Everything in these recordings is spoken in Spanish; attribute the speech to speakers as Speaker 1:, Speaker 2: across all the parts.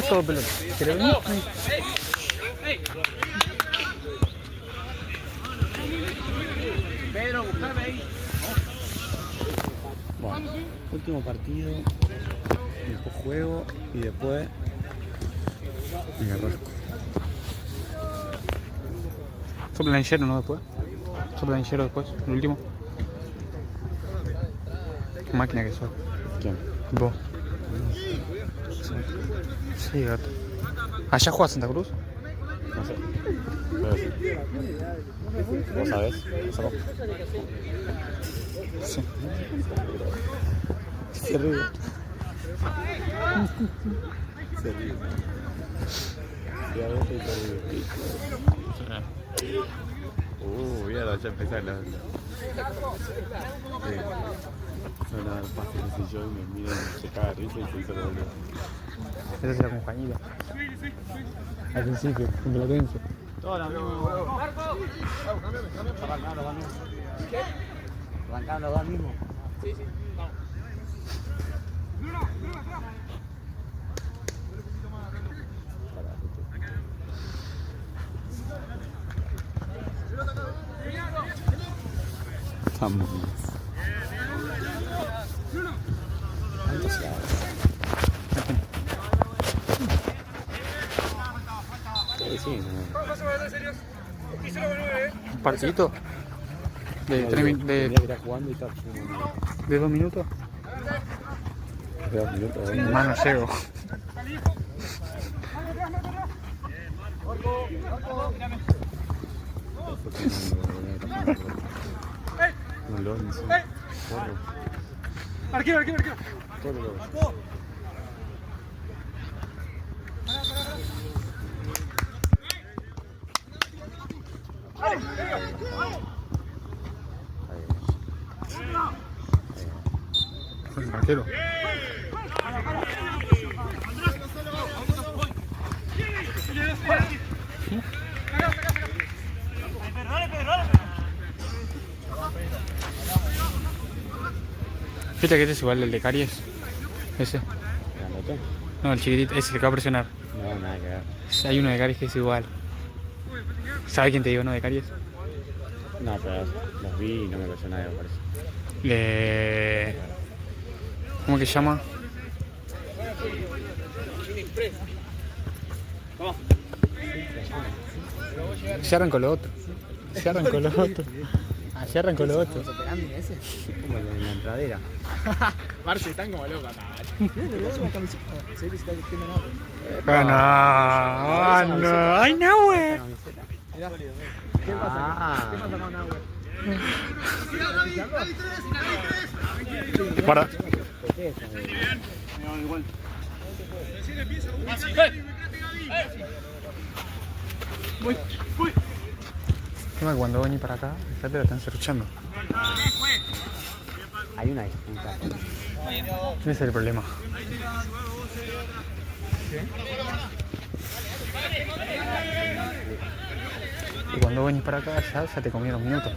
Speaker 1: todo pelota. ¿Querés venir?
Speaker 2: Pedro, buscame ahí.
Speaker 3: Bueno, último partido, después juego y después me arrasco.
Speaker 1: Sopla en hielo, ¿no? Después. Sopla en hielo después, el último. Qué máquina que sos.
Speaker 3: ¿Quién?
Speaker 1: Vos. Sí, gato. ¿Allá juega Santa Cruz?
Speaker 3: No sé. Pero sí. ¿Vos sabés? ¿Lo
Speaker 1: Sí.
Speaker 3: Se ríe. Se ríe. Sí, a veces se ríe. Mira, ya empezar la... Van a dar pases, qué sé yo, y me miran, se caga de risa y se hizo lo boludo.
Speaker 1: Eso será con Juanita. Al principio, con Platense.
Speaker 3: Todo lo mismo. Arrancando los dos mismos. ¿Qué? Arrancando los dos mismos. Sí, sí, vamos. Estamos bien. Sí, no.
Speaker 1: ¿Un partidito? ¿De 3 minutos? ¿De 2 minutos?
Speaker 3: De 2 minutos.
Speaker 1: Mano, llego.
Speaker 3: No lo hice.
Speaker 2: Arquero.
Speaker 1: El arquero. Fíjate que este es igual el de Caries. Ese.
Speaker 3: ¿Grandote?
Speaker 1: No, el chiquitito, ese que va a presionar.
Speaker 3: No, nada que ver.
Speaker 1: Hay uno de Caries que es igual. ¿Sabes quién te digo, no, de Caries?
Speaker 3: No, pero los vi y no me pasó nada, me parece.
Speaker 1: ¿Cómo que se llama? Se arrancó lo otro. Se arrancó lo otro. Se arrancó lo otro.
Speaker 3: Como en la entradera.
Speaker 2: Marce, están como locos.
Speaker 1: No. ¡Ay, no, güey!
Speaker 2: ¿Qué pasa? ¿Qué pasa con Nahue?
Speaker 1: Guarda. Encima que cuando venís para acá, fíjate, la están cerruchando.
Speaker 3: Hay una disputa.
Speaker 1: Ese es el problema. Y cuando venís para acá, ya te comí 2 minutos.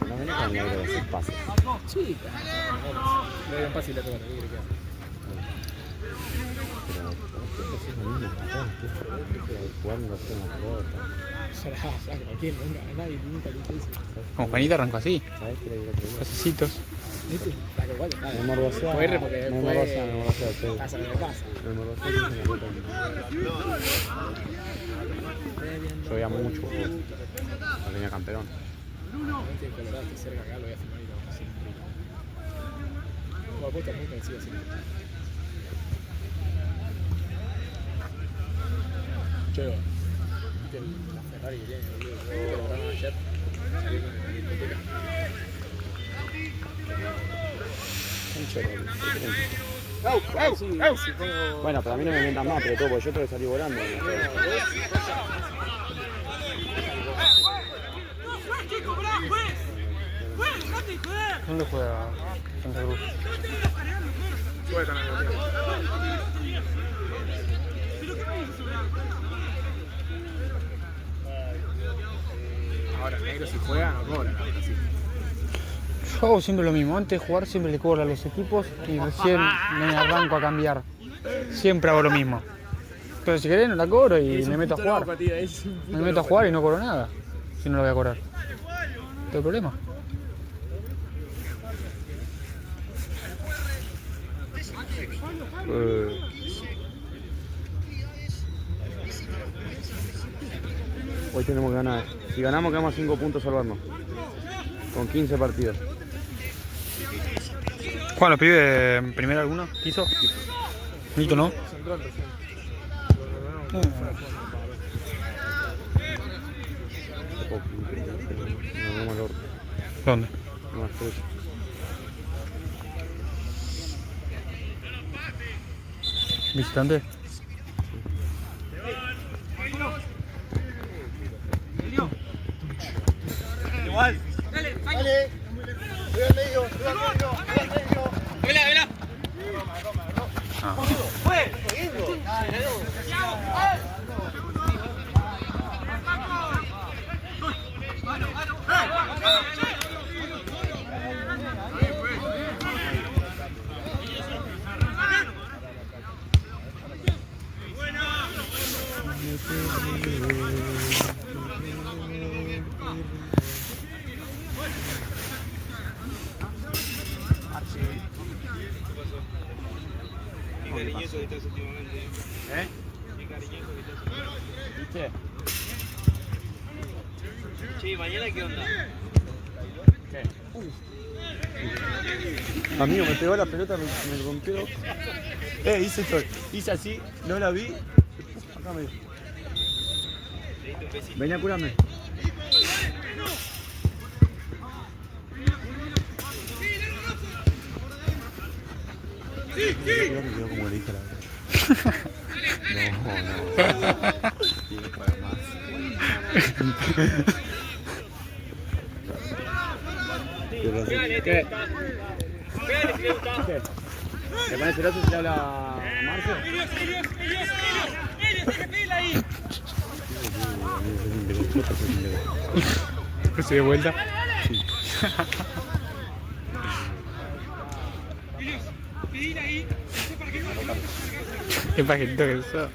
Speaker 3: No viene con negro de 6 pases.
Speaker 2: Sí, le doy un pase y le toca. ¿Qué quiere que haga?
Speaker 3: Pero es lo mismo, jugando con la pelota.
Speaker 2: Ya, cualquiera, nadie nunca le dice.
Speaker 1: Con Juanita arrancó así.
Speaker 3: ¿Sabes qué le digo otro día?
Speaker 1: Pasecitos.
Speaker 2: ¿Viste? Está que igual,
Speaker 3: Me morbosea.
Speaker 2: Fue R porque
Speaker 3: Me
Speaker 2: después
Speaker 3: morbosea.
Speaker 2: pasa lo que pasa.
Speaker 3: Me morbosea y se me nota. Yo veía mucho la línea campeón.
Speaker 2: Este de Colorado está cerca acá, lo voy a filmar y lo vamos a hacer un brillo. Como apuesta muy conocido así. Che, ¿viste la Ferrari que tiene? Que lograron ayer. Saliendo de la discoteca.
Speaker 3: Bueno, pero a mí no me mientan más, pero todo, porque yo tengo que salir volando.
Speaker 1: ¿Dónde juega Santa Cruz?
Speaker 2: Juega tan Ahora, negro si juega no cobra. Así.
Speaker 1: Yo hago siempre lo mismo. Antes de jugar siempre le cobro a los equipos y recién me arranco a cambiar. Siempre hago lo mismo. Entonces si querés no la cobro y me meto a jugar. Me meto a jugar y no cobro nada. Si no lo voy a cobrar. ¿No hay problema?
Speaker 3: Hoy tenemos que ganar. Si ganamos quedamos a 5 puntos salvarnos. Con 15 partidos.
Speaker 1: ¿Juan los pibes en primera alguno? ¿Hizo? Nito, ¿no? ¿Dónde? ¿Visitante?
Speaker 4: Igual. Dale, dale. Voy al medio, voy al medio, voy al medio. Vela, vela. ¡Fue! Qué cariñoso que estás últimamente. ¿Eh? Qué cariñoso que estás. ¿Viste? Che, ¿mañana qué onda? ¿Qué?
Speaker 3: Amigo, me pegó la pelota, me rompió. Hice esto, hice así, no la vi. Acá me. Ven a curarme. Yo me quedo como le dije la verdad. No. Tiene para más. ¿Qué? ¿Qué? ¿Le pones el otro si le habla a Marce?
Speaker 1: ¿Se dio vuelta?
Speaker 3: Sí.
Speaker 1: Qué pajetito que sos.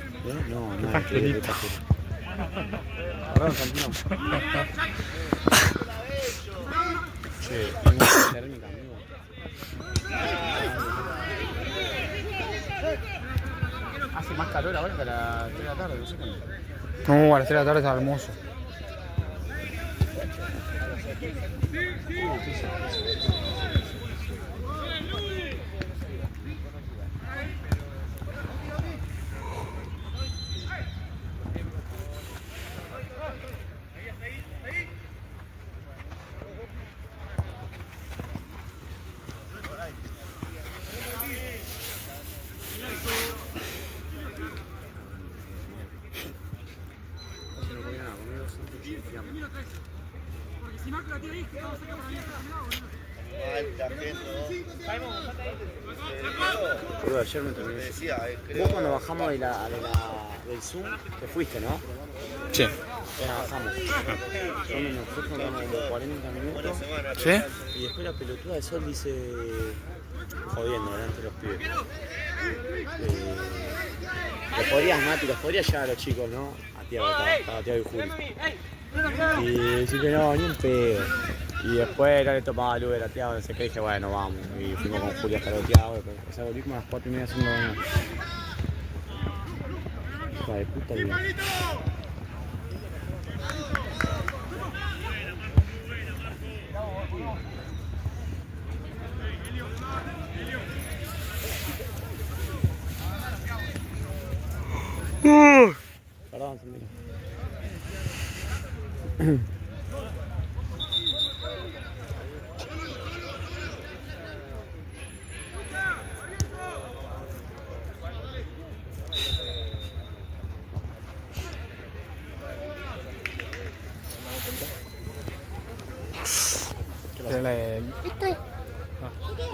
Speaker 3: No,
Speaker 1: Qué
Speaker 3: no.
Speaker 1: pajerito.
Speaker 3: Ahora nos continuamos. Che, tengo térmica, amigo. Hace más calor ahora que a las 3 de la tarde, no sé cuándo.
Speaker 1: No, a las 3 de la tarde está hermoso.
Speaker 3: Boludo, ayer me terminé. Vos cuando bajamos del Zoom, te fuiste, ¿no?
Speaker 1: Sí.
Speaker 3: Ya bajamos. Nosotros andamos como 40 minutos.
Speaker 1: ¿Sí?
Speaker 3: Y después la pelotuda de Sol dice. Jodiendo delante de los pibes. Los podrías, Mati, los podrías llevar a los chicos, ¿no? A Tiago, estaba Tiago y Julio. Y decir que no, ni un pedo. Y después no le tomaba el Uber a Tiago, no sé qué, dije, bueno, vamos. Y fuimos con Julio hasta los Tiago. O sea, volví como a las 4:30 haciendo la mañana. Hija de puta vida. Perdón, Sandino.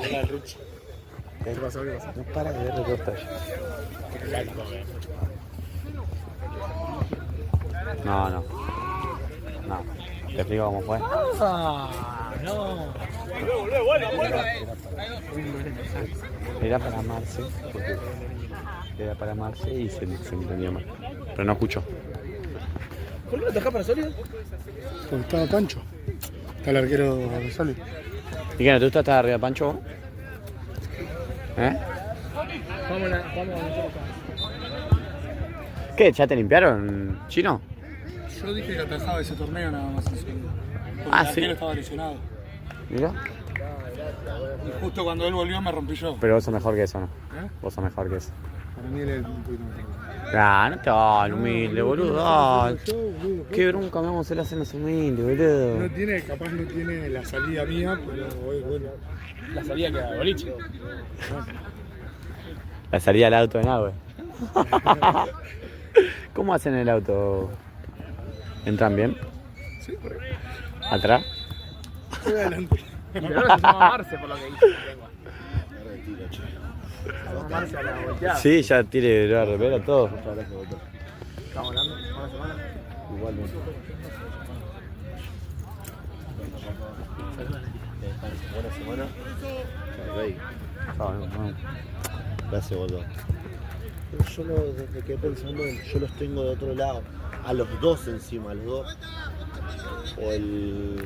Speaker 3: Era el Ruchi. ¿Qué pasó? ¿Qué pasó? No para de ver reportaje. No. No. ¿Te explico cómo fue?
Speaker 2: No.
Speaker 3: Era para Marce. Era para Marce y se entendió mal. Pero no escuchó.
Speaker 2: ¿Por qué lo dejás para Solid?
Speaker 1: Porque estaba Pancho. Está el arquero de Soli.
Speaker 3: ¿Y qué no te gusta estar arriba, Pancho? ¿Eh?
Speaker 2: Vamos a
Speaker 3: ¿Qué? ¿Ya te limpiaron, Chino?
Speaker 1: Yo dije que atajaba ese torneo nada más. Porque
Speaker 3: Ah,
Speaker 1: el
Speaker 3: sí.
Speaker 1: arquero estaba lesionado.
Speaker 3: Mira.
Speaker 1: Y justo cuando él volvió me rompí yo.
Speaker 3: Pero vos sos mejor que eso, ¿no?
Speaker 1: ¿Eh?
Speaker 3: Vos sos mejor que eso.
Speaker 1: Para mí él es un poquito mejor.
Speaker 3: Ah, no te hagas humilde, boludo. Ah, qué bronca me vamos a hacer hacernos humilde, boludo.
Speaker 1: No tiene, capaz no tiene la salida mía, pero es bueno.
Speaker 2: La salida queda de boliche.
Speaker 3: La salida del auto de Nahue. ¿Cómo hacen el auto? ¿Entran bien?
Speaker 1: Sí, por ahí.
Speaker 3: ¿Atrás?
Speaker 1: Voy adelante.
Speaker 2: Pero ahora se llama Marce por lo que dice. Marce a la volteada.
Speaker 3: Sí, ya tiene la remera, todo.
Speaker 2: Estamos hablando. ¿Una semana?
Speaker 3: Igualmente.
Speaker 4: Buena semana. Rey. Gracias, boludo. Yo desde que pensando, yo los tengo de otro lado. A los dos encima, a los dos. O el...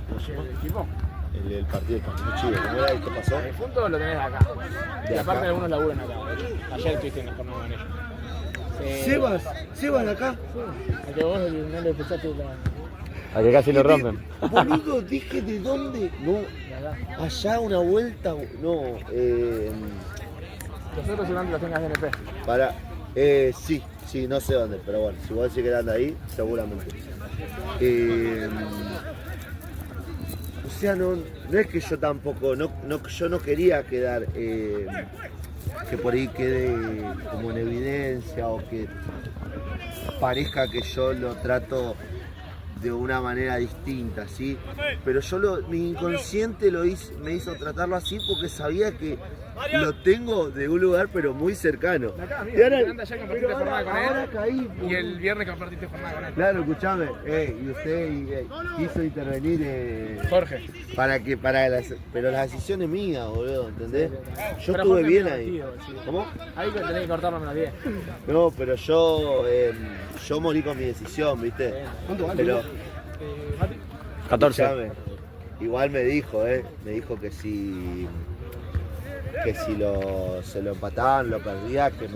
Speaker 4: ¿Cómo se llama?
Speaker 2: ¿El equipo?
Speaker 4: El partido con los chicos. ¿Cómo era? ¿Qué pasó?
Speaker 2: El punto lo tenés acá. Y
Speaker 4: De
Speaker 2: aparte
Speaker 4: acá.
Speaker 2: algunos laburan acá. Ayer estuviste en la jornada con ellos.
Speaker 4: Sebas acá.
Speaker 2: A que vos no le escuchaste la...
Speaker 3: A que casi lo rompen.
Speaker 4: Boludo, dije de dónde. No,
Speaker 2: de acá.
Speaker 4: allá una vuelta. No,
Speaker 2: Nosotros seguramente los tengas de NP.
Speaker 4: para. Sí, no sé dónde, pero bueno, si vos decís que eran de ahí, seguramente. O sea, no es que yo tampoco, yo no quería quedar, que por ahí quede como en evidencia o que parezca que yo lo trato de una manera distinta, ¿sí? Pero yo mi inconsciente me hizo tratarlo así porque sabía que lo tengo de un lugar pero muy cercano.
Speaker 2: Acá,
Speaker 4: Y
Speaker 2: mira,
Speaker 4: ahora-
Speaker 2: Miranda ya compartiste
Speaker 4: pero
Speaker 2: jornada con
Speaker 4: ahora
Speaker 2: él.
Speaker 4: caí,
Speaker 2: Y el viernes compartiste jornada con él.
Speaker 4: Claro, escuchame, y usted quiso intervenir
Speaker 2: Jorge.
Speaker 4: pero las decisiones mías, boludo, ¿entendés? Yo
Speaker 2: Pero
Speaker 4: estuve
Speaker 2: Jorge
Speaker 4: bien
Speaker 2: es
Speaker 4: ahí.
Speaker 2: divertido, sí.
Speaker 4: ¿Cómo?
Speaker 2: Ahí que tenés que cortarlo menos 10.
Speaker 4: No, pero yo morí con mi decisión, ¿viste? Pero,
Speaker 2: Mati.
Speaker 3: 14.
Speaker 4: escuchame, igual me dijo que si se lo empataban, lo perdía, que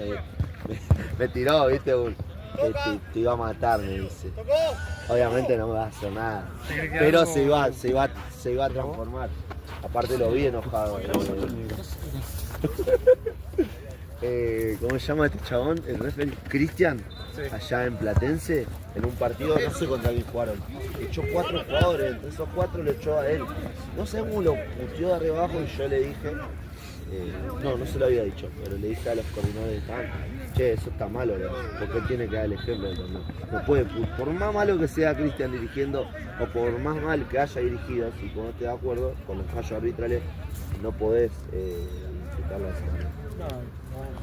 Speaker 4: me tiró, ¿viste? Te iba a matar, me dice. Obviamente no me va a hacer nada, pero se iba a transformar. Aparte lo vi enojado. ¿Cómo se llama este chabón? El referee Cristian,
Speaker 2: Sí.
Speaker 4: allá en Platense, en un partido, no sé contra quién jugaron. Echó 4 jugadores, entre esos 4 lo echó a él. No sé cómo lo puteó de arriba abajo y yo le dije, no se lo había dicho, pero le dije a los coordinadores, che, eso está malo, ¿no? Porque él tiene que dar el ejemplo. No puede, por más malo que sea Cristian dirigiendo, o por más mal que haya dirigido, si vos no te de acuerdo con los fallos arbitrales, no podés insultarlo de esa manera.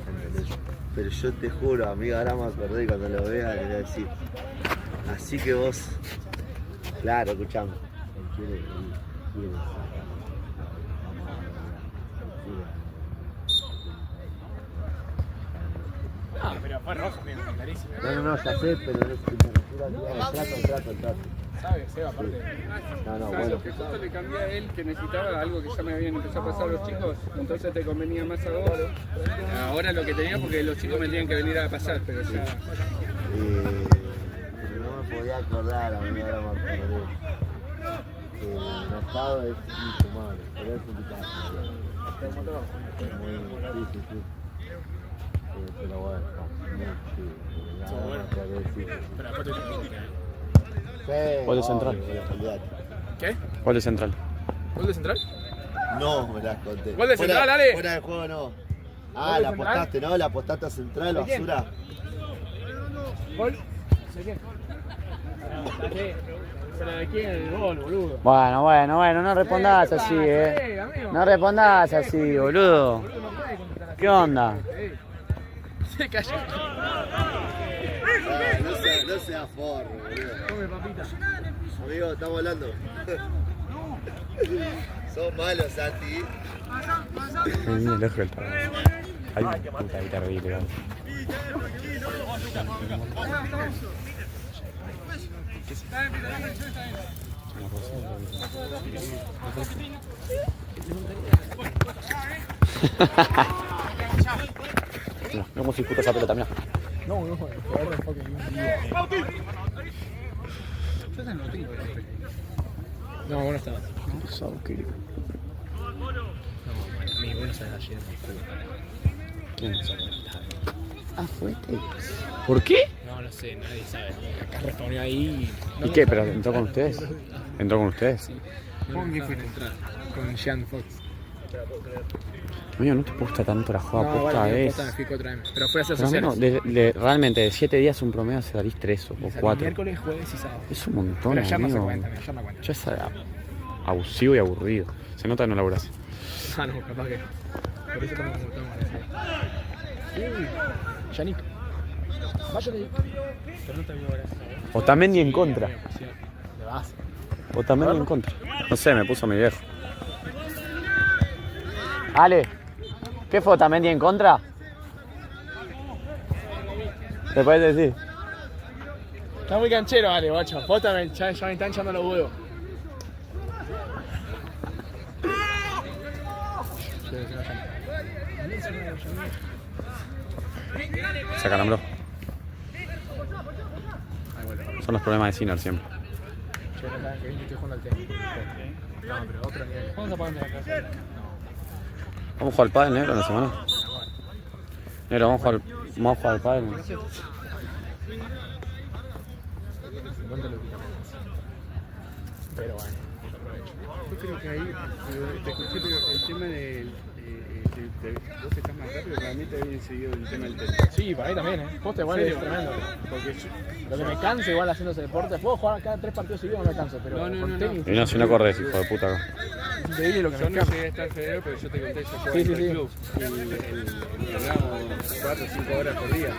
Speaker 4: ¿Entendés? Pero yo te juro, amiga, ahora me acordé y cuando lo vea le voy a decir, así que vos, claro, escuchame, él quiere.
Speaker 2: Ah, pero fue rojo, mira, clarísimo.
Speaker 4: No, ya sé, pero no es el trato.
Speaker 2: ¿Sabes? Seba, aparte.
Speaker 4: No,
Speaker 5: ¿Sabes
Speaker 4: bueno.
Speaker 5: lo que justo le cambié a él que necesitaba? Algo que ya me habían empezado a pasar los chicos, entonces te convenía más a vos. Ahora lo que tenía porque los chicos me tenían que venir a pasar, pero ya...
Speaker 4: Pero no me podía acordar, amigo, ahora me acordé. El asado es infumable, pero es un sí. Pero bueno,
Speaker 2: Pero después te
Speaker 3: Gol de Central.
Speaker 2: ¿Qué?
Speaker 3: ¿Cuál es central?
Speaker 2: ¿Gol de Central?
Speaker 4: No, me las conté.
Speaker 2: Gol de Central, Ale.
Speaker 4: Fuera del juego no.
Speaker 2: ¿Gol
Speaker 4: Ah,
Speaker 2: de
Speaker 4: la
Speaker 2: Central?
Speaker 4: apostaste, ¿no? La apostaste a Central,
Speaker 2: ¿De quién?
Speaker 4: basura.
Speaker 2: ¿Gol? ¿De quién? ¿Pero de quién el gol, boludo?
Speaker 3: Bueno, no respondas así, No respondas así, boludo. ¿Qué onda?
Speaker 2: Se cayó.
Speaker 4: No sea forro, boludo.
Speaker 2: Come papita.
Speaker 4: Amigo, estamos hablando. Sos malo, Santi.
Speaker 3: El ojo del trabajo. Ay, puta, qué terrible. ¿No? Mira cómo se disputa esa pelota, mira.
Speaker 2: No, el jugador de hockey. Yo esa no tengo. No, bueno está. Mi bueno se ayer.
Speaker 3: ¿Quién es? Ah, fuerte. ¿Por qué?
Speaker 2: No sé, nadie sabe. Acá respondió ahí.
Speaker 3: ¿Y qué? ¿Pero entró con ustedes? ¿Entró con ustedes?
Speaker 2: ¿Con quién fuiste a entrar? Con Sean Fox.
Speaker 3: Amigo, no te gusta tanto la jugada
Speaker 2: No,
Speaker 3: posta
Speaker 2: vale,
Speaker 3: vez.
Speaker 2: posta me fui 4 años. Pero fue a hacer
Speaker 3: Pero
Speaker 2: sociales.
Speaker 3: amigo, realmente de 7 días un promedio salís 3 o
Speaker 2: Salí
Speaker 3: 4.
Speaker 2: miércoles, jueves y sábado.
Speaker 3: Es un montón,
Speaker 2: Pero ya no se
Speaker 3: amigo.
Speaker 2: cuenta, ya no cuenta.
Speaker 3: Ya es abusivo y aburrido. Se nota que no laburás.
Speaker 2: Ah, no, capaz que. Por eso estamos como estamos. Uy, Yannick. Váyale. Pero no te vio ahora.
Speaker 3: O también ni en contra.
Speaker 2: Le vas.
Speaker 3: O también ni en contra. No sé, me puso mi viejo. Ale, ¿qué fue? ¿También ni en contra? ¿Te puedes decir?
Speaker 2: Está muy canchero, Ale, guacho. Vos también, ya me están echando los huevos.
Speaker 3: Se acalambró. Son los problemas de Sinner siempre.
Speaker 2: Yo no saben que estoy jugando al tenis. No, pero otro nivel. ¿Cuándo se pagan de la casa?
Speaker 3: ¿Vamos a jugar al pádel, negro, en la semana? Negro, vamos a jugar al pádel.
Speaker 2: Pero bueno,
Speaker 5: Yo creo que ahí, te escuché, pero el tema del. Vos estás más rápido, para mí te había seguido el tema del tenis.
Speaker 2: sí, para mí también, ¿eh? Poste igual es tremendo.
Speaker 5: Porque yo,
Speaker 2: Lo que me canso igual haciendo ese deporte, puedo jugar cada 3 partidos seguidos, no me canso, pero con tenis
Speaker 3: Y no, si no corres, hijo de puta.
Speaker 2: es increíble lo que
Speaker 5: yo
Speaker 2: me
Speaker 5: no
Speaker 2: cansa.
Speaker 5: llegué a estar federado, pero yo te conté, yo jugaba
Speaker 2: Sí,
Speaker 5: en
Speaker 2: sí,
Speaker 5: el
Speaker 2: sí.
Speaker 5: club. Y entrenamos 4 o 5 horas por día.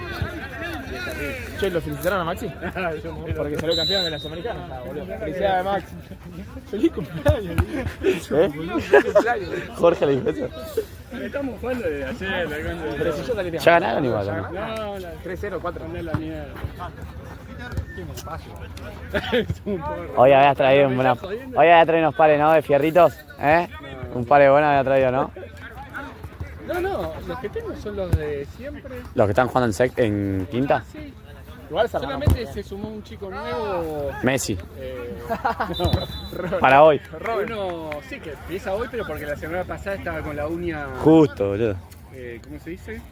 Speaker 5: Y es terrible.
Speaker 2: Che, ¿lo felicitaron a Maxi?
Speaker 5: Yo no-
Speaker 2: Porque salió campeón de las americanas. Ah, boludo. Felicidades, Max. Feliz cumpleaños, boludo. Feliz cumpleaños.
Speaker 3: Jorge le dijo eso.
Speaker 5: Estamos jugando desde ayer, la
Speaker 2: Pero si yo salí de
Speaker 3: Ya ganaron igual,
Speaker 2: Ya
Speaker 3: ¿no?
Speaker 2: ganaron.
Speaker 5: No, la
Speaker 2: 3-0, 4.
Speaker 5: no es la mierda. Es un porro.
Speaker 3: Hoy habías traído unos pares, ¿no? De fierritos, ¿eh? Un par de buenos había traído, ¿no?
Speaker 5: No, los que tengo son los de siempre.
Speaker 3: Los que están jugando en quinta.
Speaker 5: Sí.
Speaker 2: Igual se armaron.
Speaker 5: Solamente se sumó un chico nuevo.
Speaker 3: Messi,
Speaker 5: No,
Speaker 3: para hoy.
Speaker 5: uno sí que empieza hoy, pero porque la semana pasada estaba con la uña.
Speaker 3: Justo, boludo.
Speaker 5: ¿Cómo se dice?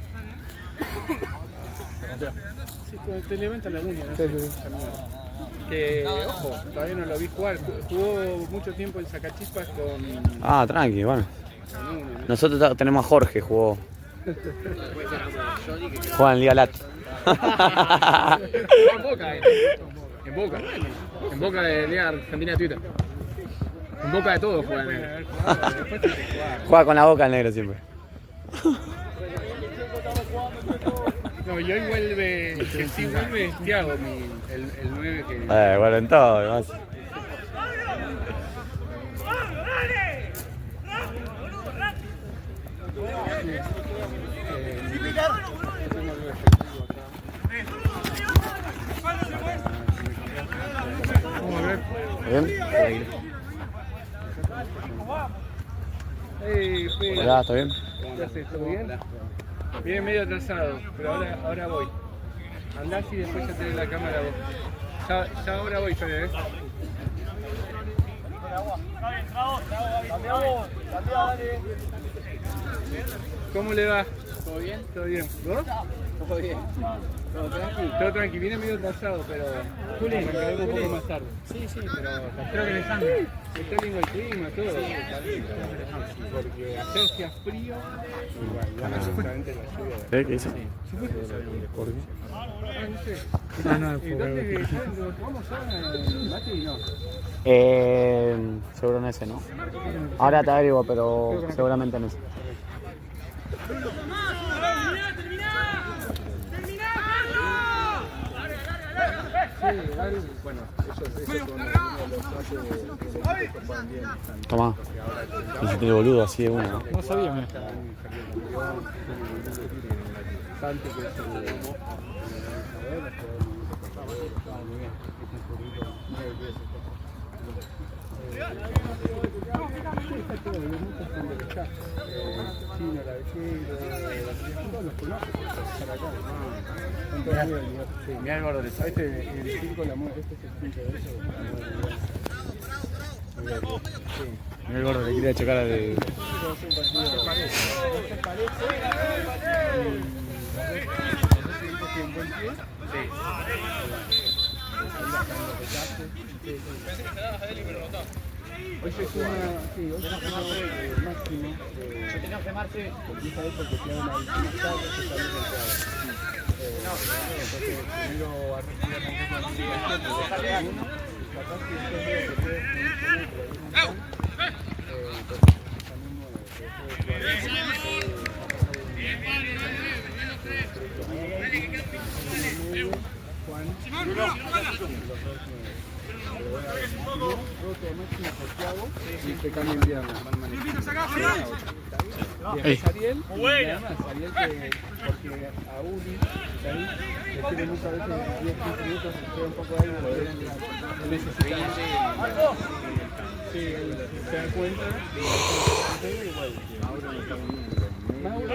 Speaker 5: Sí, cuando te levantan la uña, ¿no?
Speaker 2: Sí, sí, sí.
Speaker 5: Que, ojo, todavía no lo vi jugar. Jugó mucho tiempo en Sacachispas con
Speaker 3: Ah, tranqui, bueno.
Speaker 5: uno, ¿no?
Speaker 3: Nosotros tenemos a Jorge, jugó. Juega en Liga Lat.
Speaker 2: En Boca, en Boca. En Boca de Liga Argentina de Twitter. En Boca de todos juegan.
Speaker 5: Después te jugaba.
Speaker 3: Juega con la boca el negro siempre.
Speaker 5: No, y hoy vuelve, el que sí vuelve es Thiago, el 9 que...
Speaker 3: Bueno, en todo, además.
Speaker 5: Vamos a ver.
Speaker 3: ¿Bien? Hola, ¿está bien?
Speaker 5: ¿Qué haces? ¿Todo bien? Viene medio atrasado, pero ahora voy. Andás y después ya tenés la cámara vos. Ya ahora voy, Fede, ¿eh? ¿Cómo le va? ¿Todo bien? ¿Todo bien? ¿Vos? Todo bien. ¿Todo tranqui? Todo tranqui. Viene medio atrasado, pero arrancaremos un poco más tarde. Sí, pero creo que les anda. Está lindo el clima, todo. Está lindo. Porque ayer hacía frío. Igual, seguramente la lluvia.
Speaker 3: ¿Qué hizo?
Speaker 5: ¿Por qué? No sé. ¿Dónde vamos a Mati? No.
Speaker 3: Seguro en ese, ¿no? Ahora te averiguo, pero seguramente en ese.
Speaker 5: Sí, igual, bueno, eso fue uno de los frases que juegan bien.
Speaker 3: Tomá. Y si tiene boludo así de una, ¿no?
Speaker 1: No sabía, mira.
Speaker 5: Santi, que es el mirá el gordo, el circo de la muerte, este es el circo de eso.
Speaker 3: Mirá el gordo, le quería chocar al...
Speaker 5: Hoy se suma, sí, hoy se suma máximo. Yo tenía que Marce. Empieza él porque tiene una disciplina tarde, se salió del cuadro. Entonces, primero a respirar la investigación, pero dejarle uno, capaz que después veo que puede fluir solo, pero ahí no están. Entonces, ya mismo, Juan, y te cambian pierna. Ariel, y además Ariel que, porque a Uli, ahí, le tiene muchas veces 10-15 minutos, se queda un poco ahí, lo necesita. Sí, se da cuenta, y igual, Mauro no está viniendo. Mauro,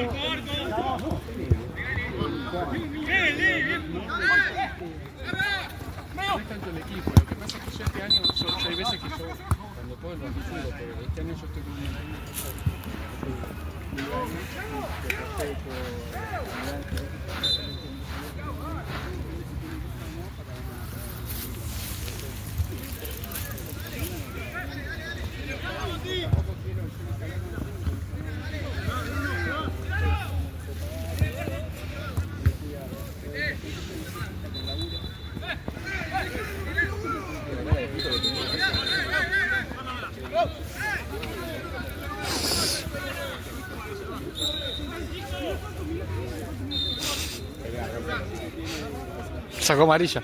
Speaker 5: no es tanto el equipo, lo que pasa es que yo este año, hay veces que yo, cuando puedo lo anticipo, pero este año yo estoy con un montón
Speaker 1: Sacó amarilla.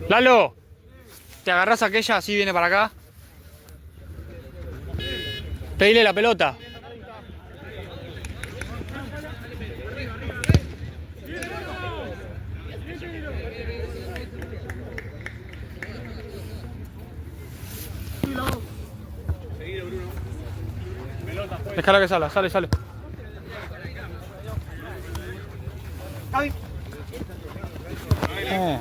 Speaker 1: Lalo, ¿te agarrás aquella así viene para acá? Pedile la pelota. Déjala que salga, sale. Oh.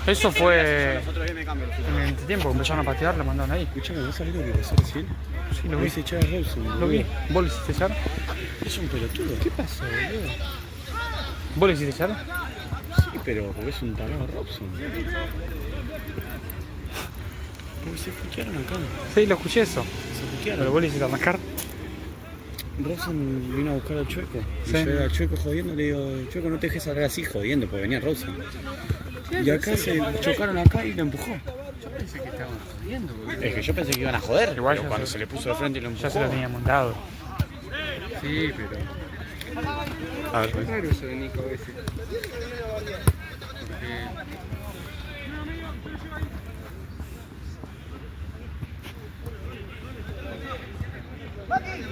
Speaker 1: Eso fue en el tiempo, empezaron a patear, la mandaron ahí.
Speaker 3: Escuchame, ¿vos sabés lo que pasó recién?
Speaker 1: Sí, lo vi.
Speaker 3: Se echaba a Robson.
Speaker 1: Lo vi. ¿Vos le hiciste echar?
Speaker 3: Es un pelotudo. ¿Qué pasa, boludo?
Speaker 1: ¿Vos le hiciste echar?
Speaker 3: Sí, pero porque es un tarado Robson. Porque se escucharon acá.
Speaker 1: Sí, lo escuché eso.
Speaker 3: Se escucharon.
Speaker 1: Pero vos le hiciste arrancar.
Speaker 3: Robson vino a buscar al Chueco. Y
Speaker 1: Sí.
Speaker 3: yo al Chueco jodiendo le digo, Chueco, no te dejes salgar así jodiendo, porque venía Robson. Y acá se chocaron acá y lo empujó.
Speaker 5: Yo pensé que estaban jodiendo, boludo.
Speaker 3: Es que yo pensé que iban a joder,
Speaker 1: Igual
Speaker 3: pero
Speaker 1: ya
Speaker 3: cuando
Speaker 1: se-
Speaker 3: se le puso de frente y lo empujó.
Speaker 1: Ya se lo teníamos dado.
Speaker 5: Sí, pero.
Speaker 3: A ver,
Speaker 5: Es raro eso de Nico a veces. Porque.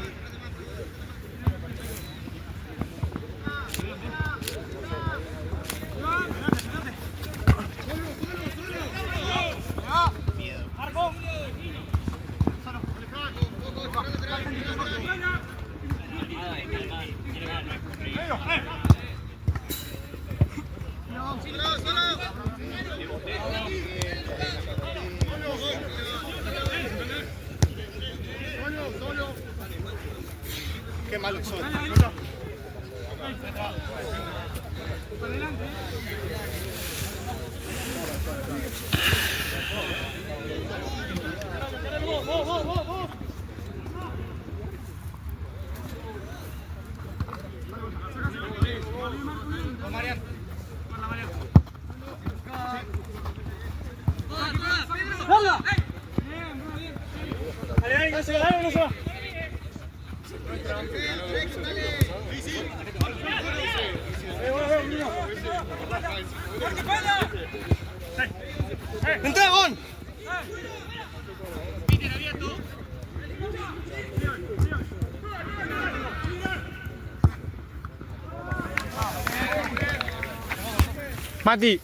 Speaker 1: Mati.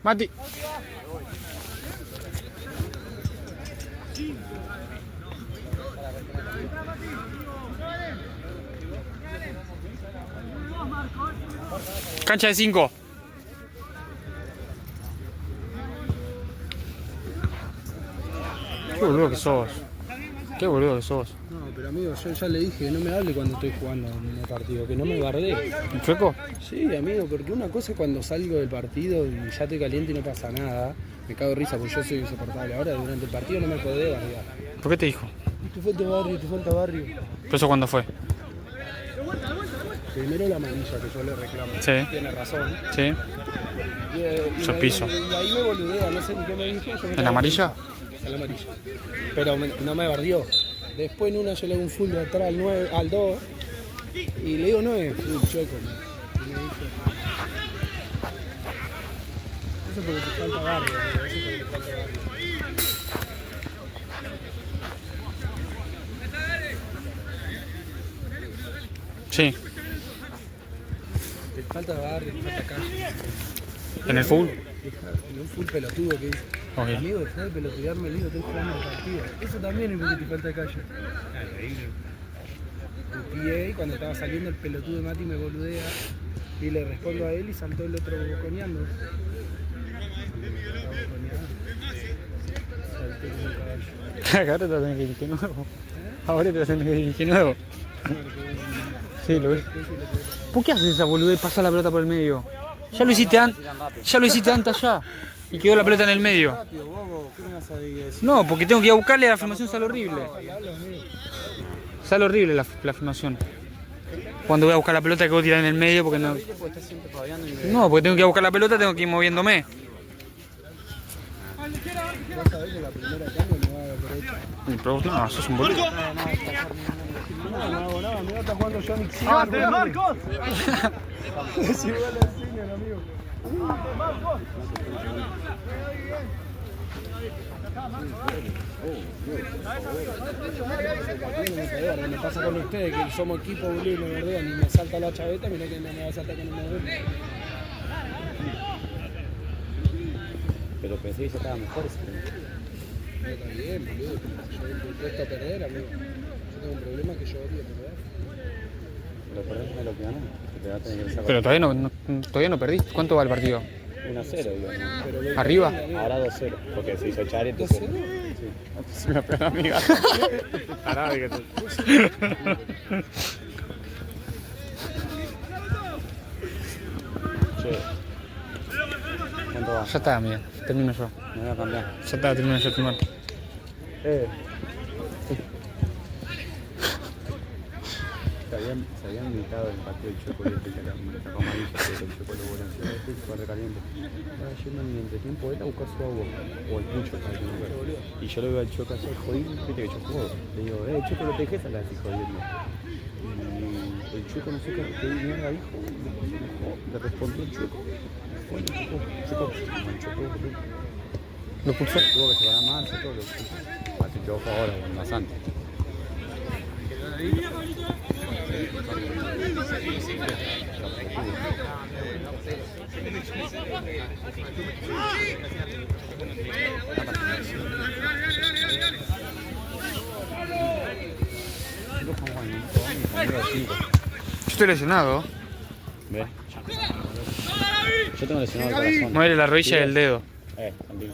Speaker 1: Mati. Cancha de 5. Qué boludo que sos. Qué boludo que sos.
Speaker 2: No, pero amigo, yo ya le dije que no me hable cuando estoy jugando en el partido, que no me bardee.
Speaker 1: ¿Un chueco?
Speaker 2: Sí, amigo, porque una cosa es cuando salgo del partido y ya estoy caliente y no pasa nada. Me cago de risa porque yo soy insoportable. Ahora durante el partido no me podés bardear.
Speaker 1: ¿Por qué te dijo?
Speaker 2: Te falta barrio, te falta barrio.
Speaker 1: ¿Pero eso cuándo fue?
Speaker 2: Primero la manilla que yo le reclamo.
Speaker 1: Sí.
Speaker 2: Tiene razón.
Speaker 1: Sí.
Speaker 2: Y
Speaker 1: Sos piso.
Speaker 2: Y ahí me boludea, no sé ni qué me dijo. yo me
Speaker 1: ¿En
Speaker 2: cago
Speaker 1: la amarilla?
Speaker 2: En la amarilla. Pero no me bardió. Después en una yo le hago un full de atrás al 9, al 2. Y le digo 9, full chueco. Y me dice, eso porque te falta barrio. Eso porque te falta barrio.
Speaker 1: Sí.
Speaker 2: Te falta barrio, te falta calle.
Speaker 1: ¿En el full?
Speaker 2: En un full pelotudo que dice.
Speaker 1: Ok.
Speaker 2: Amigo, dejá de pelotudearme, le digo, estoy jugando el partido. Eso también es porque te falta calle. Puteé y cuando estaba saliendo el pelotudo de Mati me boludea y le respondo a él y saltó el otro boconeando.
Speaker 1: Ahora te vas a tener que dirigir nuevo. Ahora te vas a tener que dirigir nuevo. Sí, lo ves. ¿Por qué haces esa boludez? Pasa la pelota por el medio. Ya lo hiciste antes allá. Y quedó la pelota en el medio. No, porque tengo que ir a buscarle, la filmación sale horrible. Sale horrible la filmación. Cuando voy a buscar la pelota que voy a tirar en el medio porque no. No, porque tengo que ir a buscar la pelota, tengo que ir moviéndome. Pero no, sos un boludo.
Speaker 2: No hago nada, mirá, está jugando Johnny.
Speaker 5: ¡Levante, Marcos!
Speaker 2: Es igual al cine, amigo. Me pasa con ustedes que somos equipo, boludo, y me verdean y me salta la chaveta, mirá que me va a saltar con el modelo.
Speaker 3: Pero pensé que ya estaba mejor ese tema.
Speaker 2: Está bien, boludo. Yo detesto perder, amigo. Yo tengo un problema que yo odio perder.
Speaker 3: Pero perdés es lo que ganó. Te va a tener que sacar.
Speaker 1: Pero todavía no perdiste. ¿Cuánto va el partido?
Speaker 3: 1-0, digo.
Speaker 1: ¿Arriba?
Speaker 3: Ahora 2-0. Porque se hizo Chari, entonces. Sí. Se me pegó amiga. Pará, fíjate. Che. ¿Cuánto va?
Speaker 1: Ya está, amiga. Termino yo.
Speaker 3: Me voy a cambiar.
Speaker 1: Ya está, termino yo de filmar.
Speaker 3: Se habían invitado el partido del Choco y este que era un sacó amarillo, pero el Choco lo voló en ciudad, fue recaliente. Estaba yendo en mi entretiempo a buscar su agua, o el Pucho, para que no vea. Y yo lo veo al Choco allá jodido, viste que yo juego. Le digo, Choco, no te dejes a la así jodiendo. Y el Choco no sé qué mierda dijo, le respondió el Choco. Bueno, Choco,
Speaker 1: ¿Lo pulsó?
Speaker 3: tuvo que separar más, todo lo puso. Así que ojo ahora, más antes.
Speaker 1: Yo estoy lesionado.
Speaker 3: ¿Ves? Yo tengo lesionado el corazón.
Speaker 1: Mueve la rodilla y el dedo.
Speaker 3: También.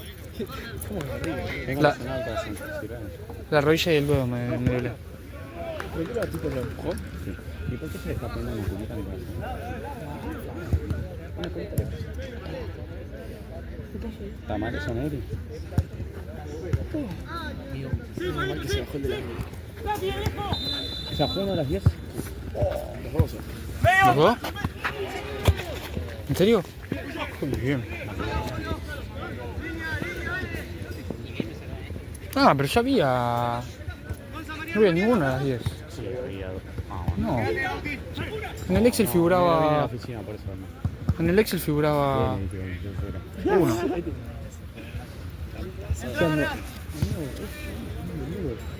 Speaker 3: Tengo
Speaker 1: La-
Speaker 3: lesionado el corazón. Sí, claro.
Speaker 1: La rodilla y el dedo me duele.
Speaker 2: ¿Pero qué era tipo lo empujó?
Speaker 3: Sí. ¿Y por qué se le está poniendo una culita a mi corazón? Una culita le pasó. ¿Está mal eso, Negri?
Speaker 2: Normal que se bajó el de la
Speaker 3: ¿Se juegan a las 10?
Speaker 2: Los dos.
Speaker 1: ¿Los dos? ¿En serio? Muy bien. Ah, pero ya había... No había ninguna a las 10.
Speaker 3: Sí, había dos.
Speaker 1: No. En el Excel
Speaker 3: No, vine a la
Speaker 1: figuraba...
Speaker 3: oficina, por eso no.
Speaker 1: En el Excel figuraba... Uno.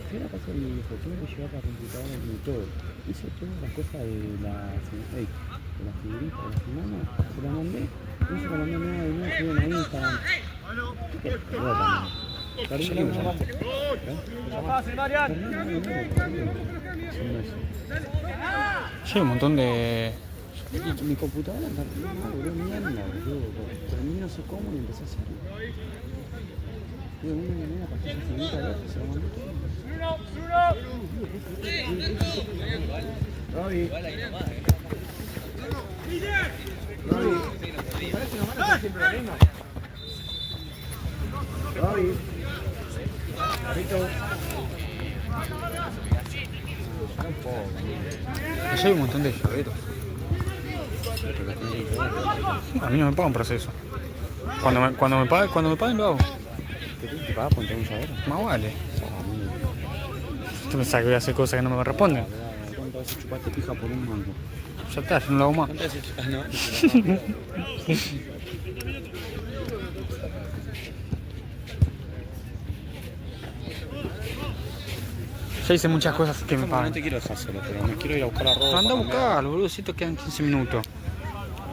Speaker 3: ¿Qué era pasar mi hijo? Tuve que llevar la computadora y todo. Hice todas las cosas de la figurita, de la semana. Se la mandé. No se la mandé nada de nada. Subieron a Instagram. ¿Qué? Perdí un rato.
Speaker 1: Sí, un montón de...
Speaker 3: Mi computadora volvió mierda, boludo. Terminé no sé cómo y empecé a hacerlo. Digo, una pastilla finita de otra, se la mandé todo.
Speaker 2: Robbie. Parece una mano que siempre la misma. Robbie. Carrito.
Speaker 1: Allá hay un montón de llaveros. A mí no me pagan por hacer eso. Cuando me paguen lo hago.
Speaker 3: ¿Te pagas por tener un llavero?
Speaker 1: Más vale. ¿Tú pensás que voy a hacer cosas que no me responden?
Speaker 3: ¿Cuántas veces chupaste pija por un mango?
Speaker 1: Ya está, yo no lo hago más.
Speaker 3: ¿Cuántas veces chupaste? No.
Speaker 1: Ya hice muchas cosas que me
Speaker 3: No
Speaker 1: pagan.
Speaker 3: te quiero hacerlo, pero me quiero ir a buscar la ropa.
Speaker 1: Anda a
Speaker 3: cambiar.
Speaker 1: buscarlo, boludo, si te quedan 15 minutos.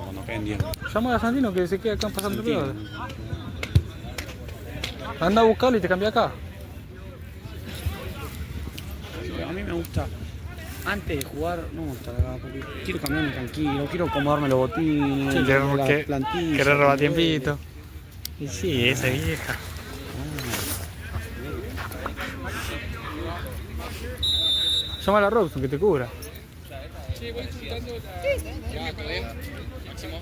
Speaker 3: Cuando queden 10.
Speaker 1: Llama a Santino que se queda acá pasando peor. Anda a buscarlo y te cambia acá.
Speaker 3: A mí me gusta, antes de jugar, no me gusta acá, porque quiero cambiarme tranquilo, quiero acomodarme los botines,
Speaker 1: Sí,
Speaker 3: las plantillas.
Speaker 1: querés robar tiempito. Y sí, esa vieja. Llama a la Robson que te cubra.
Speaker 5: Sí, voy disfrutando la... Ya, acabé. Máximo.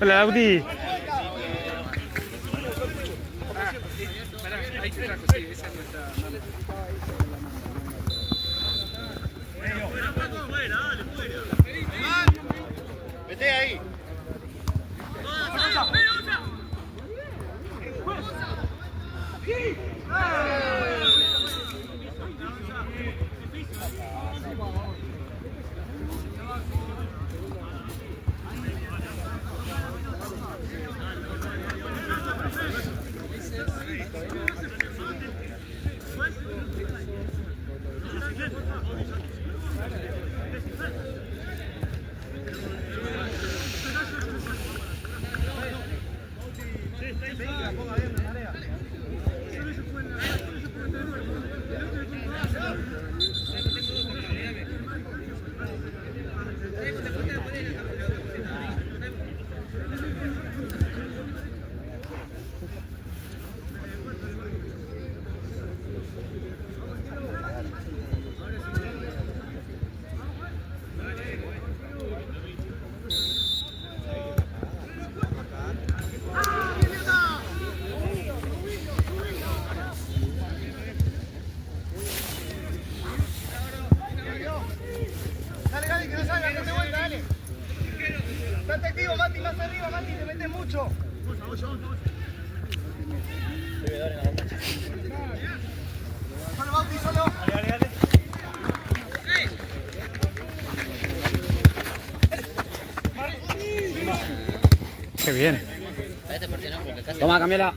Speaker 1: Hola, Lauti.
Speaker 5: Pará, ahí te trajo, sí, esa es nuestra...
Speaker 3: Vete ahí.
Speaker 1: Qué bien.
Speaker 3: Toma, cambiala.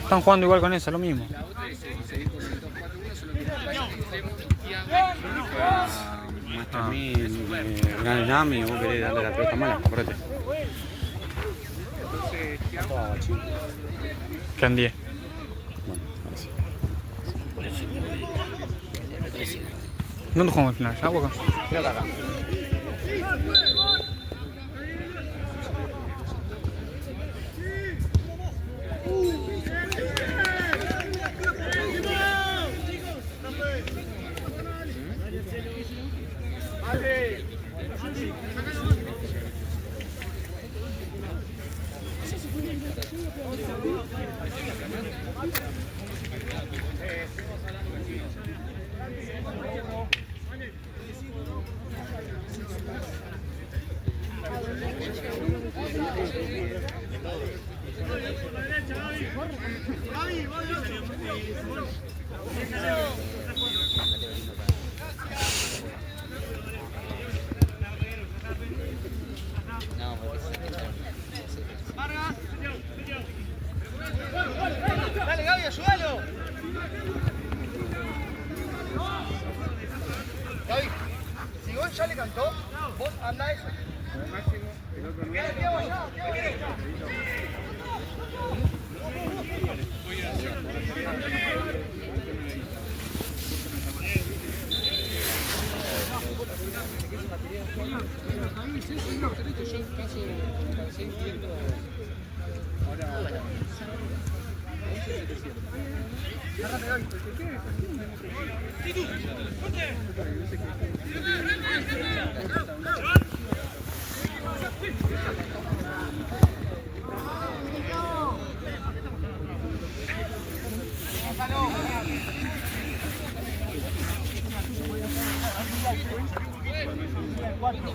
Speaker 1: Están jugando igual con esa, lo mismo.
Speaker 3: Muestra a mí, gran Nami, y vos querés darle la pelota mala, correte.
Speaker 1: Quedan 10.
Speaker 3: Bueno, ahora sí.
Speaker 1: ¿Dónde jugamos al final? ¿Ya, Boca?
Speaker 3: Creo que acá.
Speaker 6: Dale, Gaby, ayúdalo. Gaby, si Gon ya le cantó, vos andá eso. Quédate, Tiago, allá, Tiago, viene.
Speaker 3: Marco,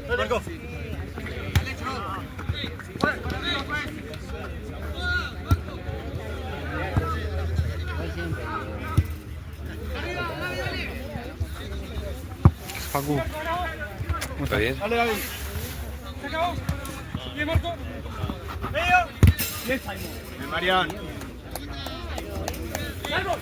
Speaker 3: Marco.
Speaker 1: Facu. ¿Cómo está?
Speaker 2: bien?
Speaker 6: Dale, Gaby. Se acabó. Bien, Marco. Medio. Bien, Simon.
Speaker 3: Mariano.
Speaker 6: Salvo.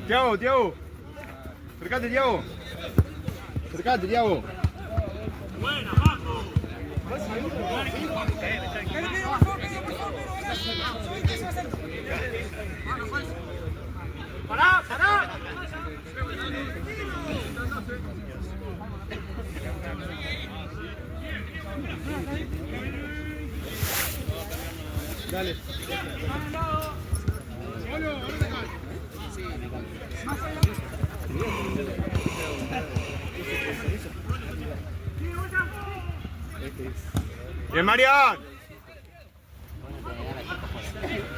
Speaker 5: Tiago, Tiago. Acercate, Tiago. Acercate, Tiago.
Speaker 6: ¡Pará, pará!
Speaker 5: Dale. Bien, Marian.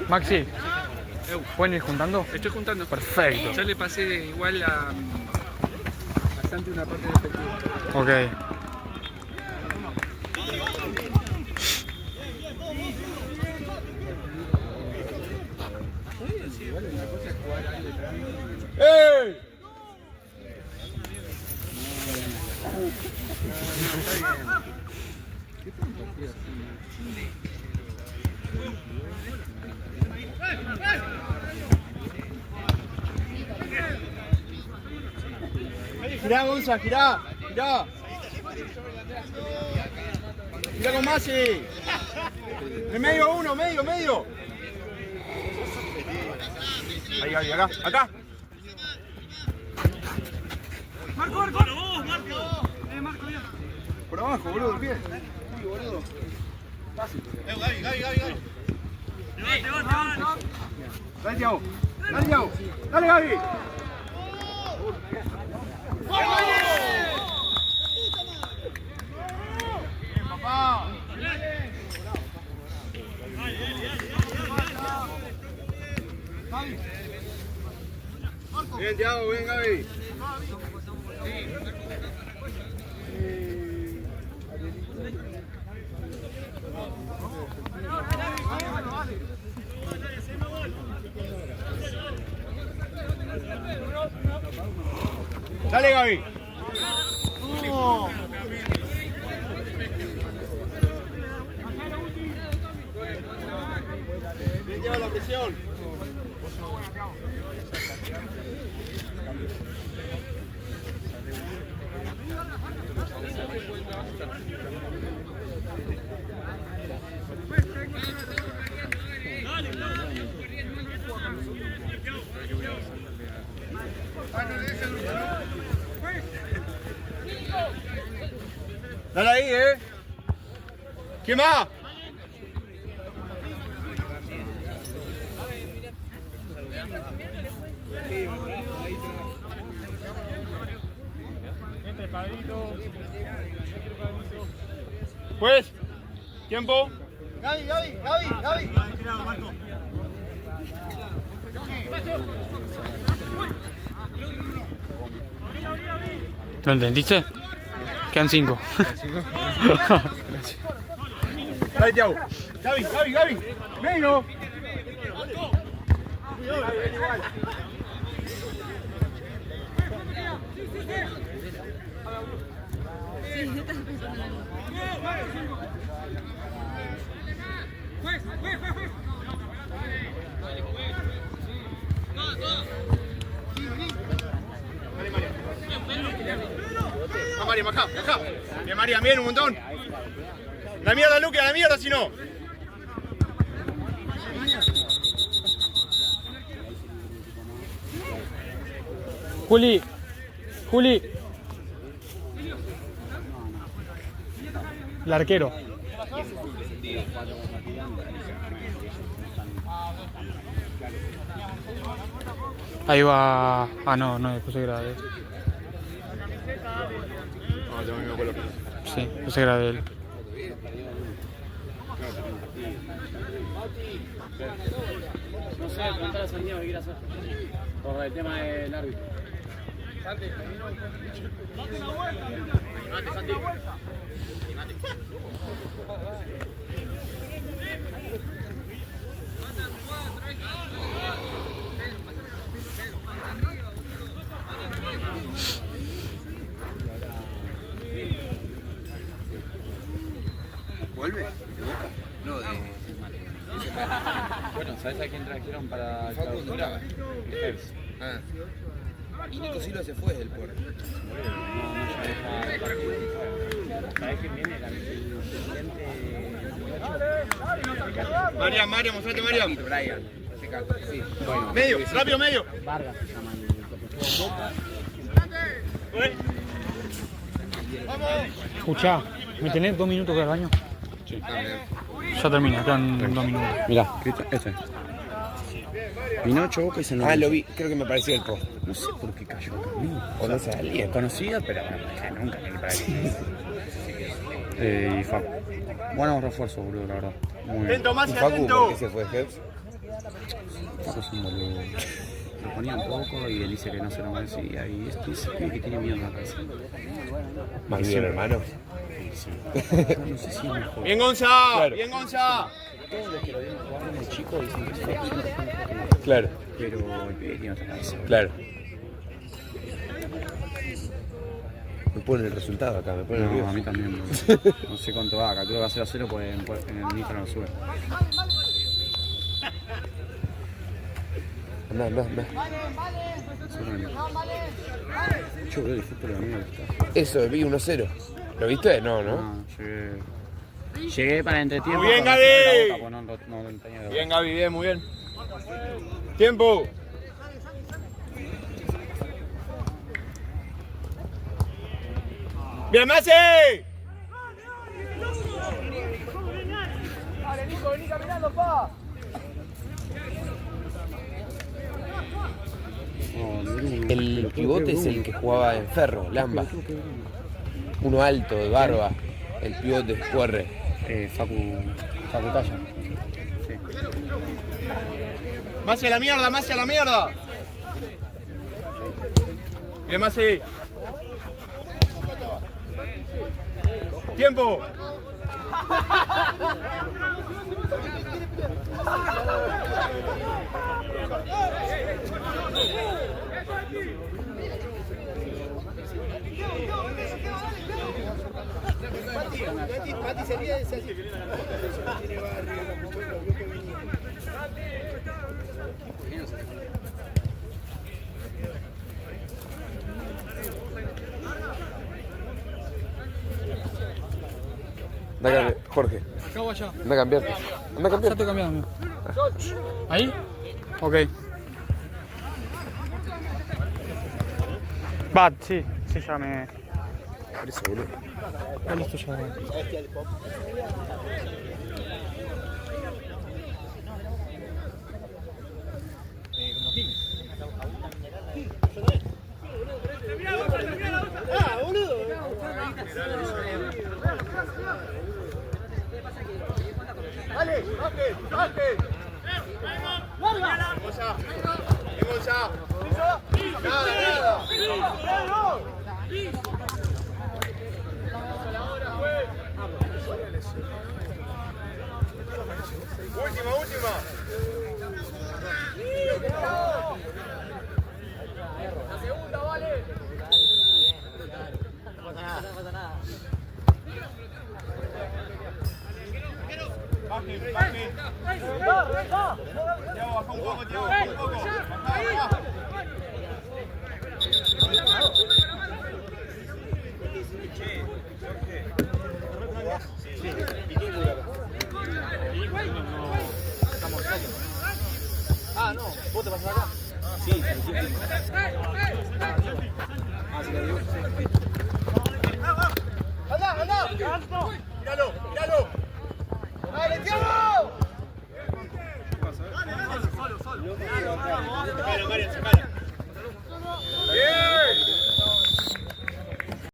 Speaker 1: Maxi, ¿pueden ir juntando?
Speaker 2: Estoy juntando.
Speaker 1: Perfecto.
Speaker 2: Ya le pasé igual a Santi una parte del efectivo.
Speaker 1: Ok.
Speaker 5: ¡Ey! Girá, Gonza, girá, girá. Girá con Masi. En medio uno, medio, medio. Ahí, ahí, acá, acá.
Speaker 6: ¡Marco, Marco! ¡Vos, Marco! Marco, bien.
Speaker 5: Por abajo, boludo, bien. Sí, boludo. Fácil.
Speaker 6: Gaby, Gaby, Gaby, Gaby. Te va.
Speaker 5: Dale, Tiago. Dale, Tiago. Dale, Gaby. Bien, papá. Bien, Tiago, bien, Gaby. Dale, Gaby. Bien, lleva la presión. Dale ahí, ¿Quién más? Pues, tiempo.
Speaker 6: Gaby, Gaby, Gaby, Gaby.
Speaker 1: ¿Lo entendiste? Quedan 5.
Speaker 5: Dale, Tiago. Gaby, Gaby, Gaby. Medio. María, acá, acá. Bien, María, bien, un montón. La mierda, Luque, a la mierda, si no.
Speaker 1: Juli, Juli. El arquero. Ahí va. Ah, no, no, después era de él. Sí, después era de él.
Speaker 3: No sé, preguntar a Santiago qué quiere hacer. Por el tema del árbitro.
Speaker 2: ¿Vuelve? No, de...
Speaker 5: Bueno, ¿sabes a quién trajeron para el
Speaker 2: Facu
Speaker 5: clausura?
Speaker 2: Duraba.
Speaker 5: Herbs.
Speaker 2: Ah. Y Nico Silva se fue del por.
Speaker 5: No, ya deja el partido. ¿Sabes quién viene? El asistente.
Speaker 6: Marian, mostrate Marian.
Speaker 2: Brian. Sí.
Speaker 5: Bueno,
Speaker 6: Medio, rápido, medio.
Speaker 5: Vargas se llama el que jugó en Boca.
Speaker 1: Escuchá, ¿me tenés 2 minutos que ir al baño?
Speaker 5: Sí.
Speaker 1: Ya termina, quedan 2 minutos.
Speaker 3: Mirá, este. Pinocho, Boca y San Lorenzo.
Speaker 2: Ah, lo vi. Creo que me pareció el post.
Speaker 3: No sé por qué cayó conmigo. Conoce a alguien. Conocida, pero nunca me parece. Y Facu. Buenos refuerzos, boludo, la verdad. Muy bien.
Speaker 6: Atento, más
Speaker 2: ¿Y Facu
Speaker 6: atento.
Speaker 2: por qué se fue Herbs?
Speaker 3: Facu es un boludo. Lo ponía un poco y él dice que no se lo merecía. Y esto es que tiene miedo en la cabeza.
Speaker 2: Más bien, hermano.
Speaker 3: Sí. No sé si es mejor.
Speaker 6: Bien, Gonza.
Speaker 2: Claro.
Speaker 6: Bien, Gonza.
Speaker 3: Todos los que lo vieron jugar de chico dicen que es Facu siempre fue mejor que él.
Speaker 2: Claro,
Speaker 3: Pero el pibe tiene otra cabeza.
Speaker 2: claro. Me ponen el resultado acá, me ponen
Speaker 3: No, a
Speaker 2: nervioso.
Speaker 3: mí también. No sé cuánto va. Calculo que va a ser a 0 pues en el Instagram lo sube.
Speaker 2: Andá.
Speaker 3: Seguramente. Yo veo el fútbol de amigo está.
Speaker 2: Eso, vi 1-0. ¿Lo viste? No, ¿no?
Speaker 3: No, llegué para entretiempo.
Speaker 6: Muy bien,
Speaker 3: cuando
Speaker 6: Gaby.
Speaker 3: se fue la Boca, pues no tenía de
Speaker 6: Bien, Gaby, bien, muy bien. Tiempo. Bien, Masi. Dale, Nico, vení caminando, pa.
Speaker 2: El pivote es el que jugaba en Ferro, Lamba. Uno alto, de barba. El pivote corre.
Speaker 3: Facu Talla. Sí.
Speaker 6: Masi a la mierda, Masi a la mierda. Bien, Masi. Tiempo.
Speaker 2: Jorge,
Speaker 1: Acabo allá.
Speaker 2: anda a cambiarte. Anda a
Speaker 1: Ya
Speaker 2: cambiarte.
Speaker 1: estoy cambiando. ¿Ahí? Ok. Va, sí, ya me.
Speaker 2: Por eso, boludo.
Speaker 1: Ah, listo, ya.
Speaker 6: Dale, baje. Vamos ya. Nada. Última. La segunda, vale. No pasa nada. Baje. Tiago, baja un poco, Tiago, baja un poco.